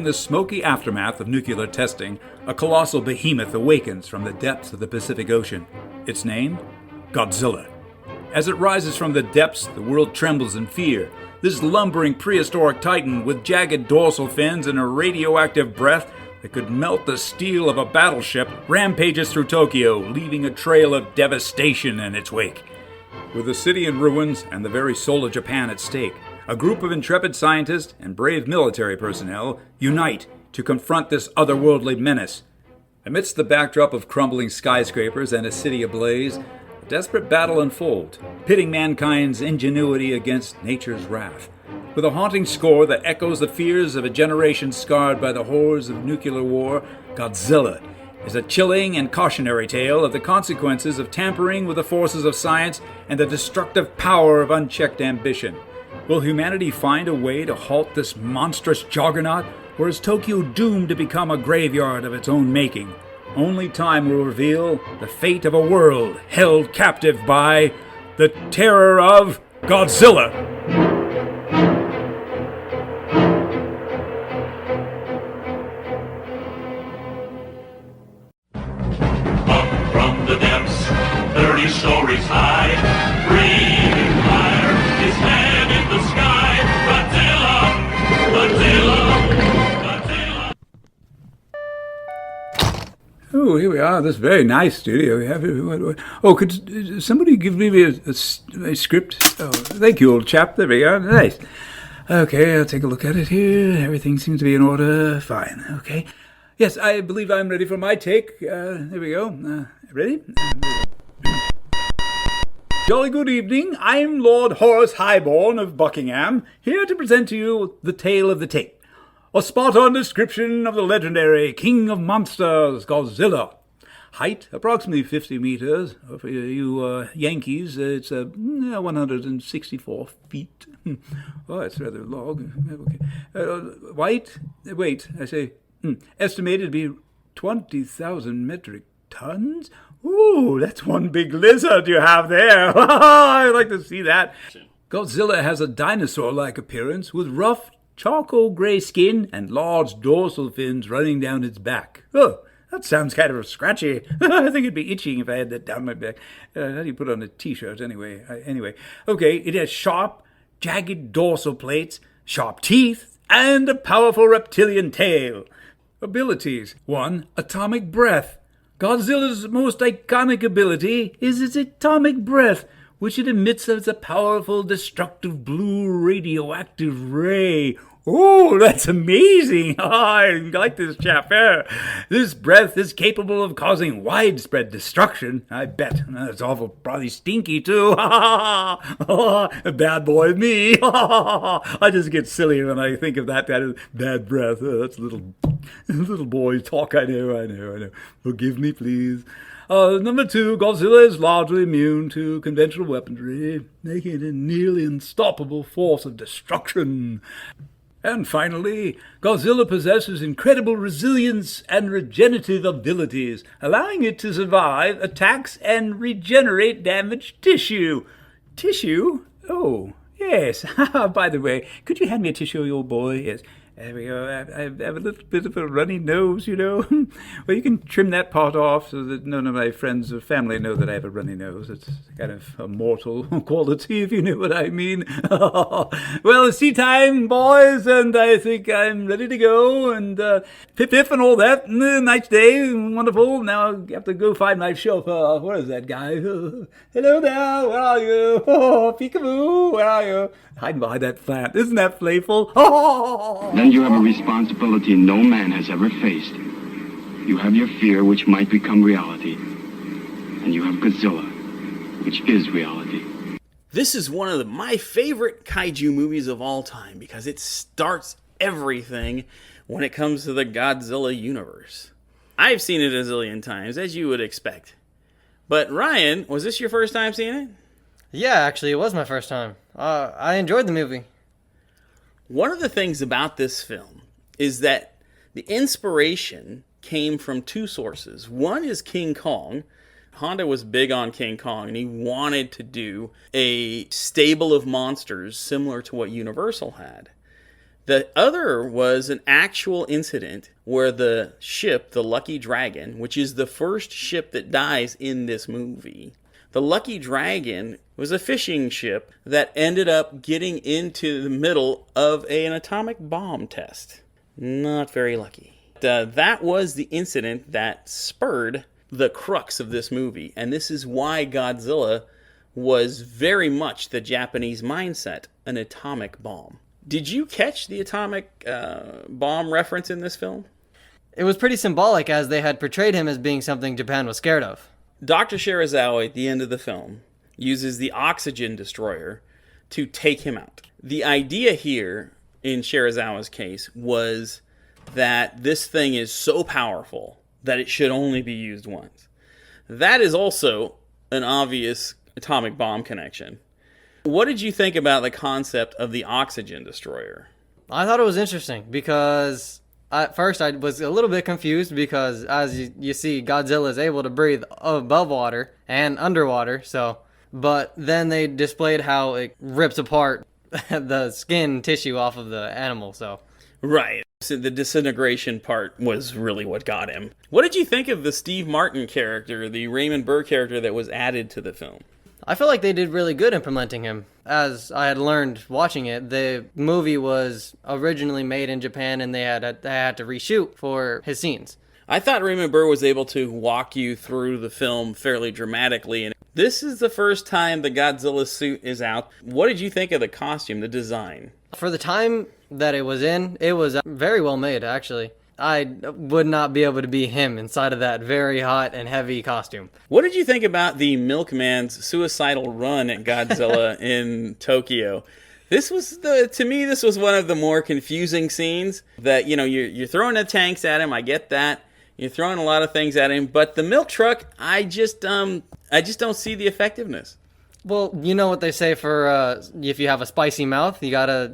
the smoky aftermath of nuclear testing, a colossal behemoth awakens from the depths of the Pacific Ocean. Its name? Godzilla. As it rises from the depths, the world trembles in fear. This lumbering prehistoric titan with jagged dorsal fins and a radioactive breath that could melt the steel of a battleship rampages through Tokyo, leaving a trail of devastation in its wake. With the city in ruins and the very soul of Japan at stake, a group of intrepid scientists and brave military personnel unite to confront this otherworldly menace. Amidst the backdrop of crumbling skyscrapers and a city ablaze, a desperate battle unfolds, pitting mankind's ingenuity against nature's wrath. With a haunting score that echoes the fears of a generation scarred by the horrors of nuclear war, Godzilla is a chilling and cautionary tale of the consequences of tampering with the forces of science and the destructive power of unchecked ambition. Will humanity find a way to halt this monstrous juggernaut, or is Tokyo doomed to become a graveyard of its own making? Only time will reveal the fate of a world held captive by the terror of Godzilla. Up from the depths, 30 stories high, breathing fire, his head in the sky. Godzilla, Godzilla, Godzilla. Oh, here we are. This very nice studio we have. Oh, could somebody give me a script? Oh, thank you, old chap. There we are. Nice. Okay, I'll take a look at it here. Everything seems to be in order. Fine. Okay. Yes, I believe I'm ready for my take. There we go. Ready? Jolly good evening. I'm Lord Horace Highborn of Buckingham, here to present to you the tale of the tape. A spot-on description of the legendary king of monsters, Godzilla. Height, approximately 50 meters. For you Yankees, it's 164 feet. Oh, it's rather long. Okay. Estimated to be 20,000 metric tons? Ooh, that's one big lizard you have there. I'd like to see that. Godzilla has a dinosaur-like appearance with rough, charcoal gray skin and large dorsal fins running down its back. Oh, that sounds kind of scratchy. I think it'd be itching if I had that down my back. How do you put on a t-shirt anyway? Okay, it has sharp, jagged dorsal plates, sharp teeth, and a powerful reptilian tail. Abilities. 1. Atomic breath. Godzilla's most iconic ability is its atomic breath, which it emits as a powerful, destructive blue radioactive ray. Oh, that's amazing! I like this chap here. This breath is capable of causing widespread destruction, I bet. It's awful, probably stinky, too. A bad boy me. I just get silly when I think of that bad breath. That's little boy talk. I know. Forgive me, please. Number 2, Godzilla is largely immune to conventional weaponry, making it a nearly unstoppable force of destruction. And finally, Godzilla possesses incredible resilience and regenerative abilities, allowing it to survive attacks and regenerate damaged tissue. Tissue? Oh, yes. By the way, could you hand me a tissue, old boy? Yes. There we go. I have a little bit of a runny nose, you know. Well, you can trim that part off so that none of my friends or family know that I have a runny nose. It's kind of a mortal quality, if you know what I mean. Well, it's tea time, boys, and I think I'm ready to go. And pip and all that. Nice day, wonderful. Now I have to go find my chauffeur. Where is that guy? Hello there, where are you? Oh, peekaboo, where are you? Hiding behind that plant. Isn't that playful? Then you have a responsibility no man has ever faced. You have your fear, which might become reality. And you have Godzilla, which is reality. This is one of my favorite kaiju movies of all time because it starts everything when it comes to the Godzilla universe. I've seen it a zillion times, as you would expect. But Ryan, was this your first time seeing it? Yeah, actually, it was my first time. I enjoyed the movie. One of the things about this film is that the inspiration came from two sources. One is King Kong. Honda was big on King Kong, and he wanted to do a stable of monsters similar to what Universal had. The other was an actual incident where the ship, the Lucky Dragon, which is the first ship that dies in this movie, the Lucky Dragon was a fishing ship that ended up getting into the middle of an atomic bomb test. Not very lucky. That was the incident that spurred the crux of this movie, and this is why Godzilla was very much the Japanese mindset, an atomic bomb. Did you catch the atomic bomb reference in this film? It was pretty symbolic, as they had portrayed him as being something Japan was scared of. Dr. Shirazawa, at the end of the film, uses the oxygen destroyer to take him out. The idea here, in Shirazawa's case, was that this thing is so powerful that it should only be used once. That is also an obvious atomic bomb connection. What did you think about the concept of the oxygen destroyer? I thought it was interesting because at first I was a little bit confused because, as you see, Godzilla is able to breathe above water and underwater. But then they displayed how it rips apart the skin tissue off of the animal. Right. So the disintegration part was really what got him. What did you think of the Steve Martin character, the Raymond Burr character that was added to the film? I feel like they did really good implementing him. As I had learned watching it, the movie was originally made in Japan and they had to reshoot for his scenes. I thought Raymond Burr was able to walk you through the film fairly dramatically, and this is the first time the Godzilla suit is out. What did you think of the costume, the design? For the time that it was in, it was very well made, actually. I would not be able to be him inside of that very hot and heavy costume. What did you think about the milkman's suicidal run at Godzilla in Tokyo? This was to me, this was one of the more confusing scenes. That, you know, you're throwing the tanks at him. I get that. You're throwing a lot of things at him, but the milk truck, I just don't see the effectiveness. Well, you know what they say for if you have a spicy mouth, you gotta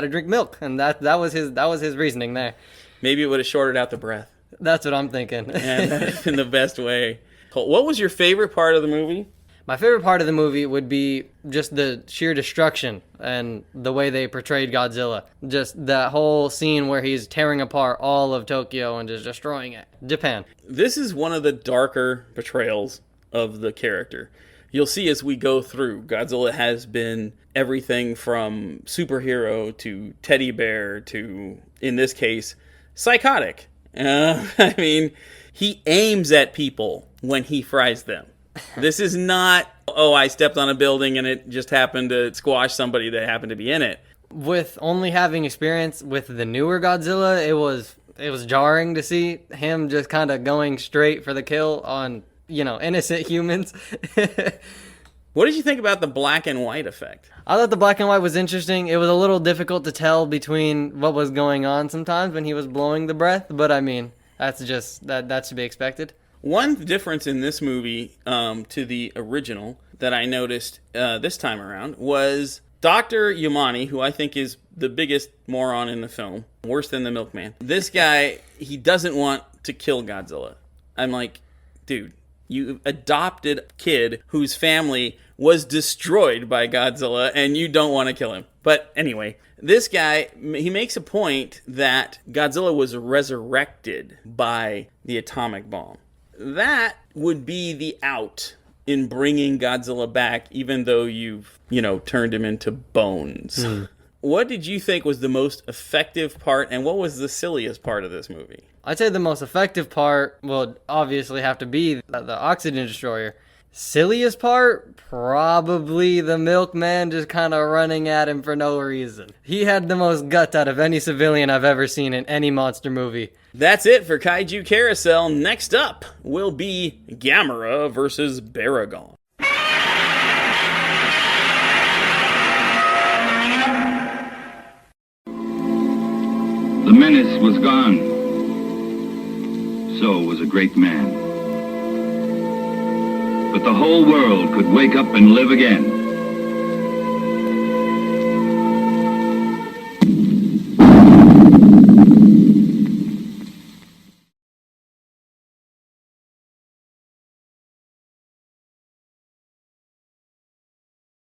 drink milk, and that was his reasoning there. Maybe it would have shorted out the breath. That's what I'm thinking. And in the best way. What was your favorite part of the movie? My favorite part of the movie would be just the sheer destruction and the way they portrayed Godzilla. Just that whole scene where he's tearing apart all of Tokyo and just destroying it. Japan. This is one of the darker portrayals of the character. You'll see as we go through, Godzilla has been everything from superhero to teddy bear to, in this case, psychotic. I mean, he aims at people when he fries them. This is not, oh, I stepped on a building and it just happened to squash somebody that happened to be in it. With only having experience with the newer Godzilla, it was jarring to see him just kind of going straight for the kill on, innocent humans. What did you think about the black and white effect? I thought the black and white was interesting. It was a little difficult to tell between what was going on sometimes when he was blowing the breath, but I mean, that's just, that should be expected. One difference in this movie to the original that I noticed this time around was Dr. Yamane, who I think is the biggest moron in the film, worse than the milkman. This guy, he doesn't want to kill Godzilla. I'm like, dude, you adopted a kid whose family was destroyed by Godzilla and you don't want to kill him. But anyway, this guy, he makes a point that Godzilla was resurrected by the atomic bomb. That would be the out in bringing Godzilla back, even though you've, turned him into bones. What did you think was the most effective part, and what was the silliest part of this movie? I'd say the most effective part will obviously have to be the oxygen destroyer. Silliest part? Probably the milkman just kind of running at him for no reason. He had the most guts out of any civilian I've ever seen in any monster movie. That's it for Kaiju Carousel. Next up will be Gamera versus Baragon. The menace was gone. So was a great man. But the whole world could wake up and live again.